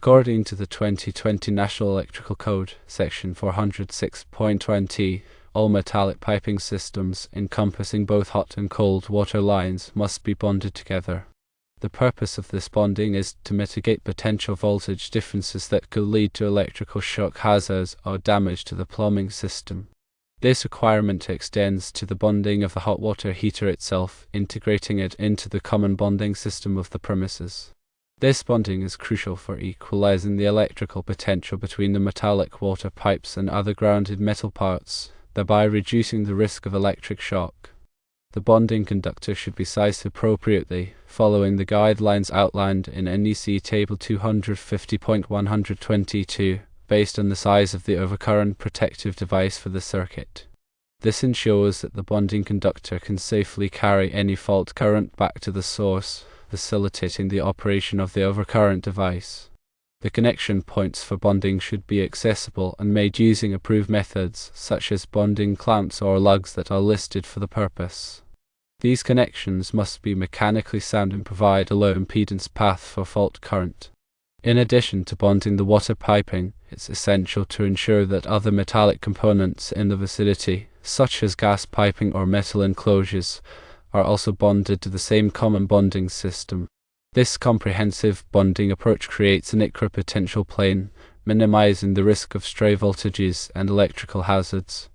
According to the 2020 National Electrical Code, Section 406.20, all metallic piping systems encompassing both hot and cold water lines must be bonded together. The purpose of this bonding is to mitigate potential voltage differences that could lead to electrical shock hazards or damage to the plumbing system. This requirement extends to the bonding of the hot water heater itself, integrating it into the common bonding system of the premises. This bonding is crucial for equalizing the electrical potential between the metallic water pipes and other grounded metal parts, thereby reducing the risk of electric shock. The bonding conductor should be sized appropriately, following the guidelines outlined in NEC Table 250.122, based on the size of the overcurrent protective device for the circuit. This ensures that the bonding conductor can safely carry any fault current back to the source, facilitating the operation of the overcurrent device. The connection points for bonding should be accessible and made using approved methods, such as bonding clamps or lugs that are listed for the purpose. These connections must be mechanically sound and provide a low impedance path for fault current. In addition to bonding the water piping, it's essential to ensure that other metallic components in the vicinity, such as gas piping or metal enclosures, are also bonded to the same common bonding system. This comprehensive bonding approach creates an equipotential plane, minimizing the risk of stray voltages and electrical hazards.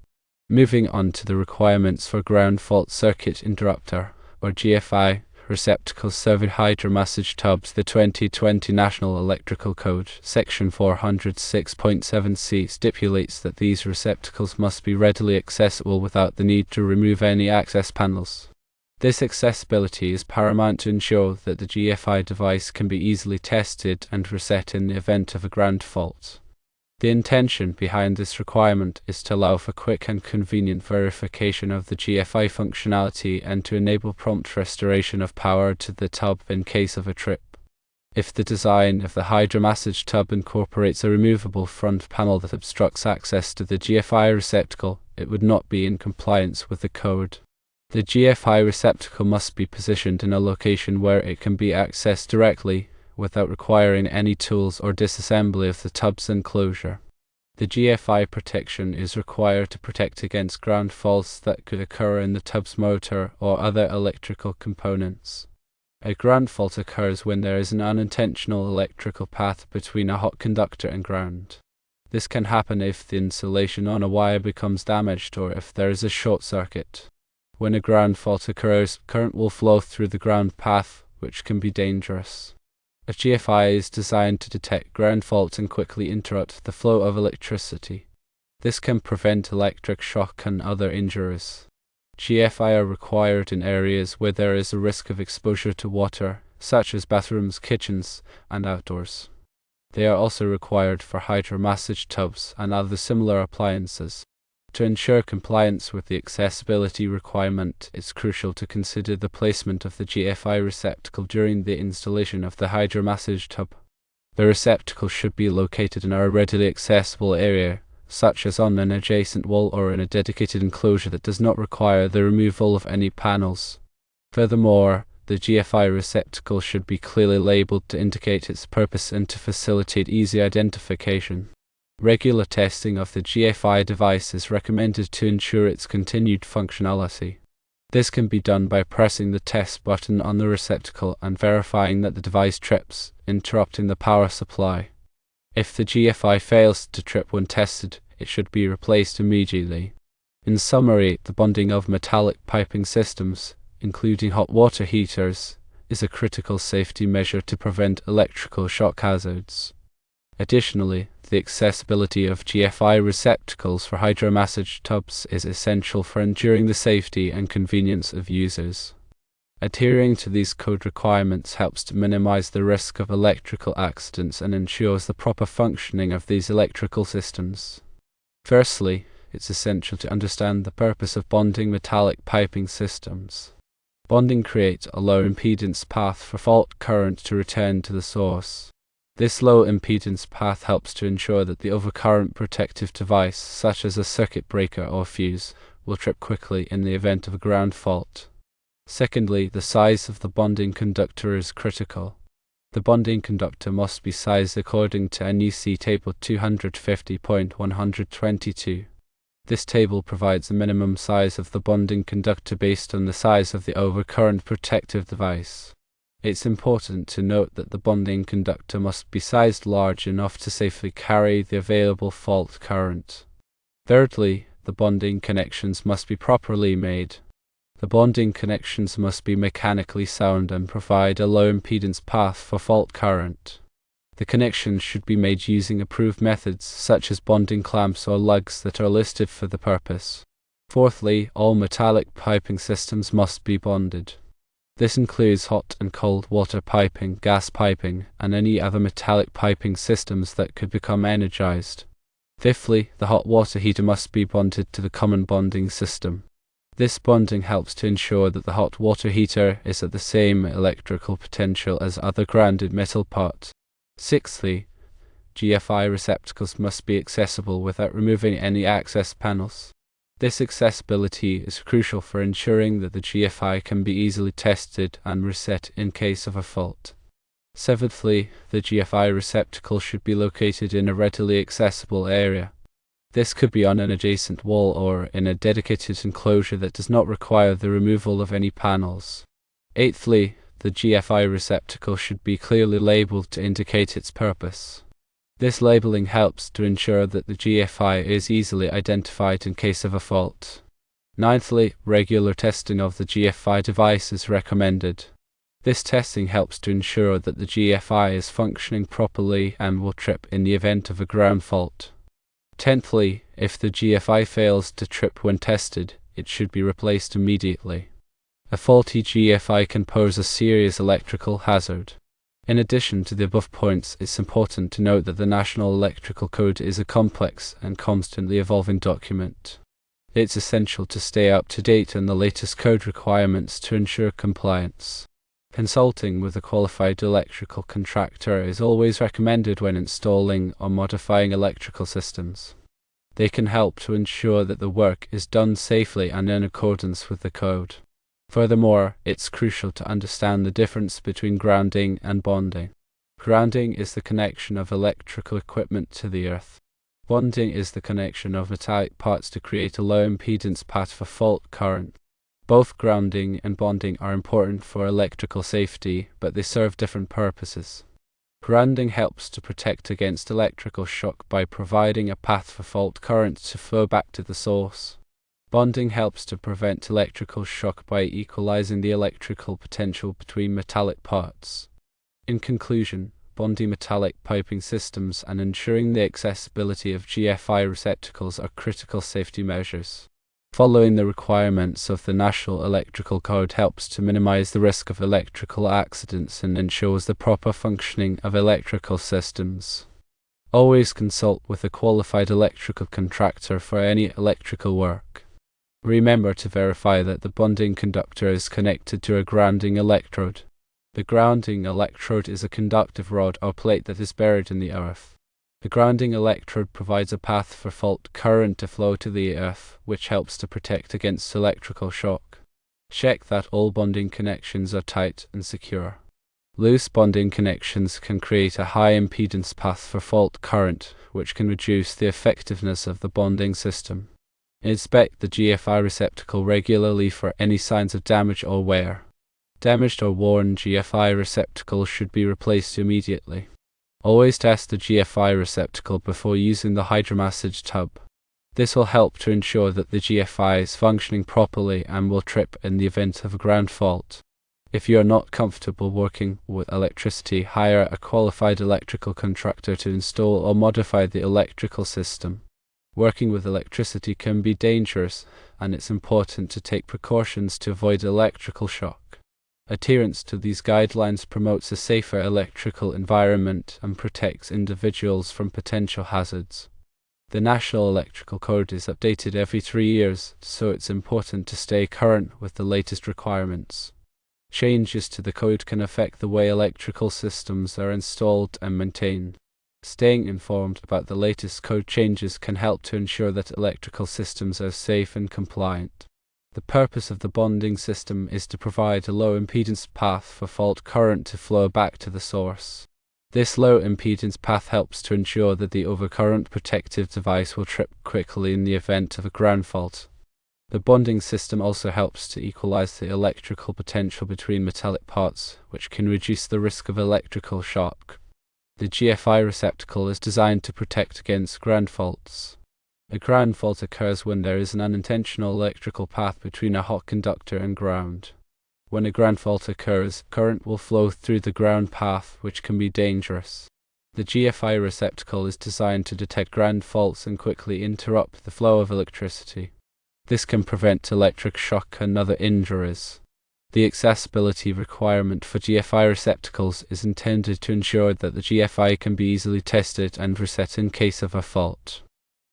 Moving on to the requirements for ground fault circuit interrupter, or GFI, receptacles serving hydromassage tubs. The 2020 National Electrical Code, Section 406.7c, stipulates that these receptacles must be readily accessible without the need to remove any access panels. This accessibility is paramount to ensure that the GFI device can be easily tested and reset in the event of a ground fault. The intention behind this requirement is to allow for quick and convenient verification of the GFI functionality and to enable prompt restoration of power to the tub in case of a trip. If the design of the hydromassage tub incorporates a removable front panel that obstructs access to the GFI receptacle, it would not be in compliance with the code. The GFI receptacle must be positioned in a location where it can be accessed directly, without requiring any tools or disassembly of the tub's enclosure. The GFI protection is required to protect against ground faults that could occur in the tub's motor or other electrical components. A ground fault occurs when there is an unintentional electrical path between a hot conductor and ground. This can happen if the insulation on a wire becomes damaged or if there is a short circuit. When a ground fault occurs, current will flow through the ground path, which can be dangerous. A GFI is designed to detect ground faults and quickly interrupt the flow of electricity. This can prevent electric shock and other injuries. GFI are required in areas where there is a risk of exposure to water, such as bathrooms, kitchens, and outdoors. They are also required for hydromassage tubs and other similar appliances. To ensure compliance with the accessibility requirement, it's crucial to consider the placement of the GFI receptacle during the installation of the hydromassage tub. The receptacle should be located in a readily accessible area, such as on an adjacent wall or in a dedicated enclosure that does not require the removal of any panels. Furthermore, the GFI receptacle should be clearly labeled to indicate its purpose and to facilitate easy identification. Regular testing of the GFI device is recommended to ensure its continued functionality. This can be done by pressing the test button on the receptacle and verifying that the device trips, interrupting the power supply. If the GFI fails to trip when tested, it should be replaced immediately. In summary, the bonding of metallic piping systems, including hot water heaters, is a critical safety measure to prevent electrical shock hazards. Additionally, the accessibility of GFI receptacles for hydromassage tubs is essential for ensuring the safety and convenience of users. Adhering to these code requirements helps to minimize the risk of electrical accidents and ensures the proper functioning of these electrical systems. Firstly, it's essential to understand the purpose of bonding metallic piping systems. Bonding creates a low impedance path for fault current to return to the source. This low impedance path helps to ensure that the overcurrent protective device, such as a circuit breaker or fuse, will trip quickly in the event of a ground fault. Secondly, the size of the bonding conductor is critical. The bonding conductor must be sized according to NEC Table 250.122. This table provides a minimum size of the bonding conductor based on the size of the overcurrent protective device. It's important to note that the bonding conductor must be sized large enough to safely carry the available fault current. Thirdly, the bonding connections must be properly made. The bonding connections must be mechanically sound and provide a low impedance path for fault current. The connections should be made using approved methods such as bonding clamps or lugs that are listed for the purpose. Fourthly, all metallic piping systems must be bonded. This includes hot and cold water piping, gas piping, and any other metallic piping systems that could become energized. Fifthly, the hot water heater must be bonded to the common bonding system. This bonding helps to ensure that the hot water heater is at the same electrical potential as other grounded metal parts. Sixthly, GFI receptacles must be accessible without removing any access panels. This accessibility is crucial for ensuring that the GFI can be easily tested and reset in case of a fault. Seventhly, the GFI receptacle should be located in a readily accessible area. This could be on an adjacent wall or in a dedicated enclosure that does not require the removal of any panels. Eighthly, the GFI receptacle should be clearly labeled to indicate its purpose. This labeling helps to ensure that the GFI is easily identified in case of a fault. Ninthly, regular testing of the GFI device is recommended. This testing helps to ensure that the GFI is functioning properly and will trip in the event of a ground fault. Tenthly, if the GFI fails to trip when tested, it should be replaced immediately. A faulty GFI can pose a serious electrical hazard. In addition to the above points, it's important to note that the National Electrical Code is a complex and constantly evolving document. It's essential to stay up to date on the latest code requirements to ensure compliance. Consulting with a qualified electrical contractor is always recommended when installing or modifying electrical systems. They can help to ensure that the work is done safely and in accordance with the code. Furthermore, it's crucial to understand the difference between grounding and bonding. Grounding is the connection of electrical equipment to the earth. Bonding is the connection of metallic parts to create a low impedance path for fault current. Both grounding and bonding are important for electrical safety, but they serve different purposes. Grounding helps to protect against electrical shock by providing a path for fault current to flow back to the source. Bonding helps to prevent electrical shock by equalizing the electrical potential between metallic parts. In conclusion, bonding metallic piping systems and ensuring the accessibility of GFI receptacles are critical safety measures. Following the requirements of the National Electrical Code helps to minimize the risk of electrical accidents and ensures the proper functioning of electrical systems. Always consult with a qualified electrical contractor for any electrical work. Remember to verify that the bonding conductor is connected to a grounding electrode. The grounding electrode is a conductive rod or plate that is buried in the earth. The grounding electrode provides a path for fault current to flow to the earth, which helps to protect against electrical shock. Check that all bonding connections are tight and secure. Loose bonding connections can create a high impedance path for fault current, which can reduce the effectiveness of the bonding system. Inspect the GFI receptacle regularly for any signs of damage or wear. Damaged or worn GFI receptacles should be replaced immediately. Always test the GFI receptacle before using the hydromassage tub. This will help to ensure that the GFI is functioning properly and will trip in the event of a ground fault. If you are not comfortable working with electricity, hire a qualified electrical contractor to install or modify the electrical system. Working with electricity can be dangerous, and it's important to take precautions to avoid electrical shock. Adherence to these guidelines promotes a safer electrical environment and protects individuals from potential hazards. The National Electrical Code is updated every 3 years, so it's important to stay current with the latest requirements. Changes to the code can affect the way electrical systems are installed and maintained. Staying informed about the latest code changes can help to ensure that electrical systems are safe and compliant. The purpose of the bonding system is to provide a low impedance path for fault current to flow back to the source. This low impedance path helps to ensure that the overcurrent protective device will trip quickly in the event of a ground fault. The bonding system also helps to equalize the electrical potential between metallic parts, which can reduce the risk of electrical shock. The GFI receptacle is designed to protect against ground faults. A ground fault occurs when there is an unintentional electrical path between a hot conductor and ground. When a ground fault occurs, current will flow through the ground path, which can be dangerous. The GFI receptacle is designed to detect ground faults and quickly interrupt the flow of electricity. This can prevent electric shock and other injuries. The accessibility requirement for GFI receptacles is intended to ensure that the GFI can be easily tested and reset in case of a fault.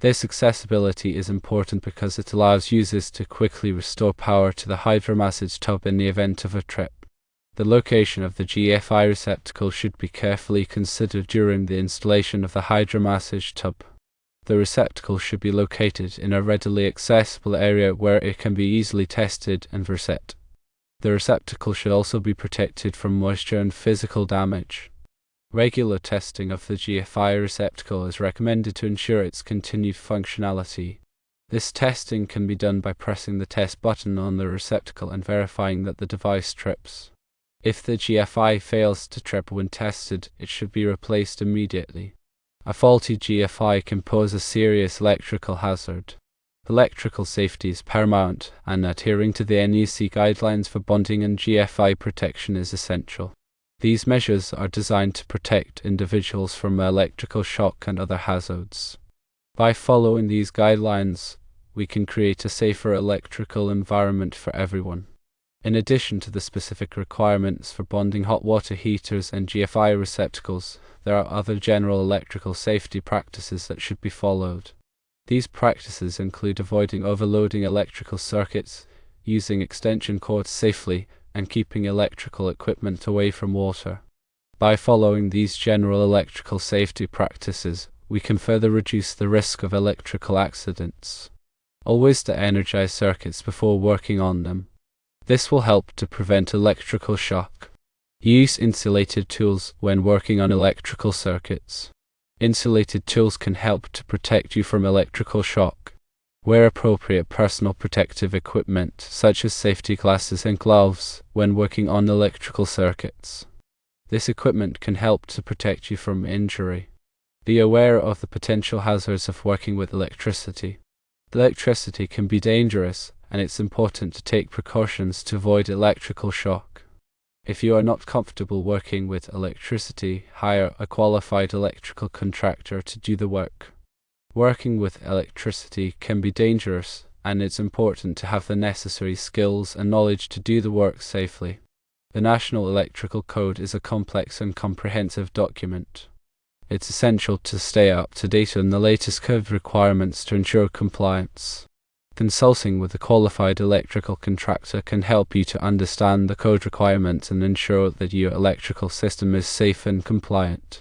This accessibility is important because it allows users to quickly restore power to the hydromassage tub in the event of a trip. The location of the GFI receptacle should be carefully considered during the installation of the hydromassage tub. The receptacle should be located in a readily accessible area where it can be easily tested and reset. The receptacle should also be protected from moisture and physical damage. Regular testing of the GFI receptacle is recommended to ensure its continued functionality. This testing can be done by pressing the test button on the receptacle and verifying that the device trips. If the GFI fails to trip when tested, it should be replaced immediately. A faulty GFI can pose a serious electrical hazard. Electrical safety is paramount, and adhering to the NEC guidelines for bonding and GFI protection is essential. These measures are designed to protect individuals from electrical shock and other hazards. By following these guidelines, we can create a safer electrical environment for everyone. In addition to the specific requirements for bonding hot water heaters and GFI receptacles, there are other general electrical safety practices that should be followed. These practices include avoiding overloading electrical circuits, using extension cords safely, and keeping electrical equipment away from water. By following these general electrical safety practices, we can further reduce the risk of electrical accidents. Always de-energize circuits before working on them. This will help to prevent electrical shock. Use insulated tools when working on electrical circuits. Insulated tools can help to protect you from electrical shock. Wear appropriate personal protective equipment, such as safety glasses and gloves, when working on electrical circuits. This equipment can help to protect you from injury. Be aware of the potential hazards of working with electricity. Electricity can be dangerous, and it's important to take precautions to avoid electrical shock. If you are not comfortable working with electricity, hire a qualified electrical contractor to do the work. Working with electricity can be dangerous, and it's important to have the necessary skills and knowledge to do the work safely. The National Electrical Code is a complex and comprehensive document. It's essential to stay up to date on the latest code requirements to ensure compliance. Consulting with a qualified electrical contractor can help you to understand the code requirements and ensure that your electrical system is safe and compliant.